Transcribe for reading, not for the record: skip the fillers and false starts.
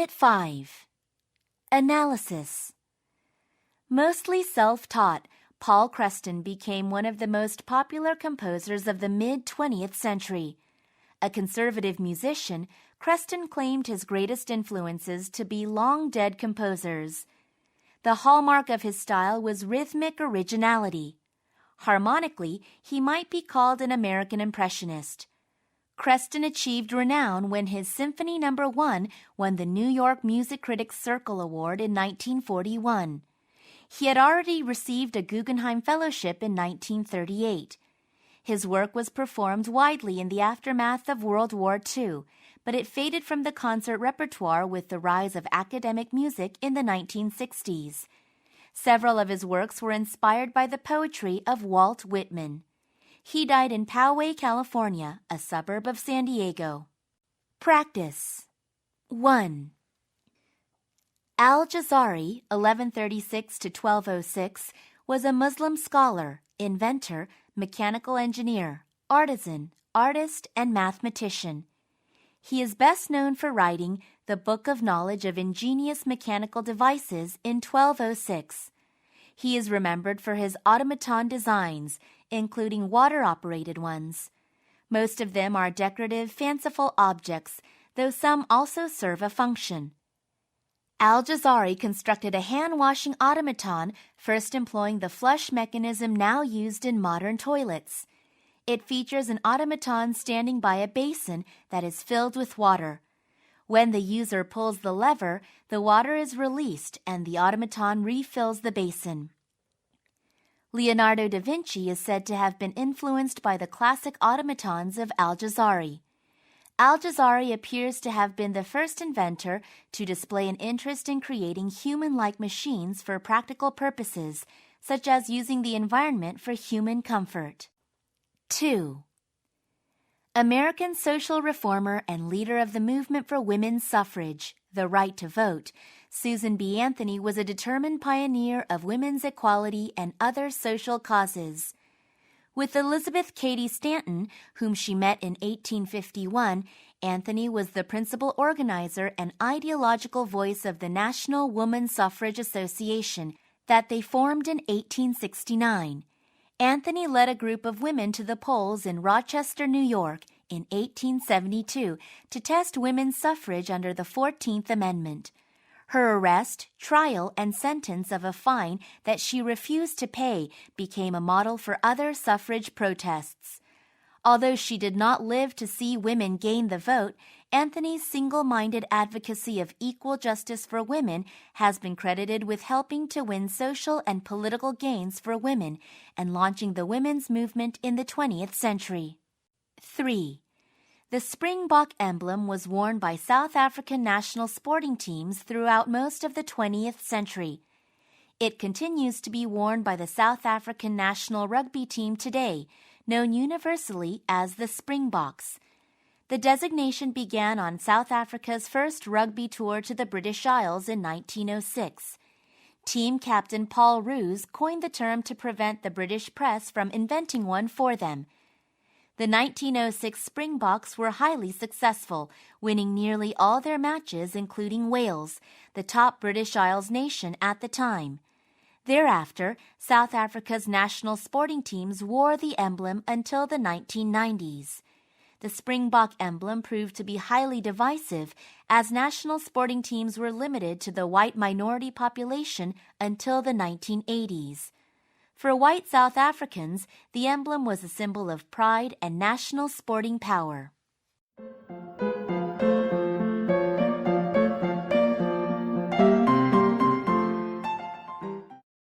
Unit 5. Analysis. Mostly self-taught, Paul Creston became one of the most popular composers of the mid-20th century. A conservative musician, Creston claimed his greatest influences to be long-dead composers. The hallmark of his style was rhythmic originality. Harmonically, he might be called an American impressionist. Creston achieved renown when his Symphony No. 1 won the New York Music Critics Circle Award in 1941. He had already received a Guggenheim Fellowship in 1938. His work was performed widely in the aftermath of World War II, but it faded from the concert repertoire with the rise of academic music in the 1960s. Several of his works were inspired by the poetry of Walt Whitman. He died in Poway, California, a suburb of San Diego. Practice. 1. Al-Jazari, 1136 to 1206, was a Muslim scholar, inventor, mechanical engineer, artisan, artist, and mathematician. He is best known for writing the Book of Knowledge of Ingenious Mechanical Devices in 1206. He is remembered for his automaton designs, including water-operated ones. Most of them are decorative, fanciful objects, though some also serve a function. Al-Jazari constructed a hand-washing automaton, first employing the flush mechanism now used in modern toilets. It features an automaton standing by a basin that is filled with water. When the user pulls the lever, the water is released and the automaton refills the basin. Leonardo da Vinci is said to have been influenced by the classic automatons of Al-Jazari. Al-Jazari appears to have been the first inventor to display an interest in creating human-like machines for practical purposes, such as using the environment for human comfort. 2. American social reformer and leader of the movement for women's suffrage, the right to vote, Susan B. Anthony was a determined pioneer of women's equality and other social causes. With Elizabeth Cady Stanton, whom she met in 1851, Anthony was the principal organizer and ideological voice of the National Woman Suffrage Association that they formed in 1869. Anthony led a group of women to the polls in Rochester, New York, in 1872 to test women's suffrage under the 14th Amendment. Her arrest, trial, and sentence of a fine that she refused to pay became a model for other suffrage protests. Although she did not live to see women gain the vote, Anthony's single-minded advocacy of equal justice for women has been credited with helping to win social and political gains for women and launching the women's movement in the 20th century. 3. The Springbok emblem was worn by South African national sporting teams throughout most of the 20th century. It continues to be worn by the South African national rugby team today, known universally as the Springboks. The designation began on South Africa's first rugby tour to the British Isles in 1906. Team captain Paul Roos coined the term to prevent the British press from inventing one for them. The 1906 Springboks were highly successful, winning nearly all their matches including Wales, the top British Isles nation at the time. Thereafter, South Africa's national sporting teams wore the emblem until the 1990s. The Springbok emblem proved to be highly divisive as national sporting teams were limited to the white minority population until the 1980s. For white South Africans, the emblem was a symbol of pride and national sporting power.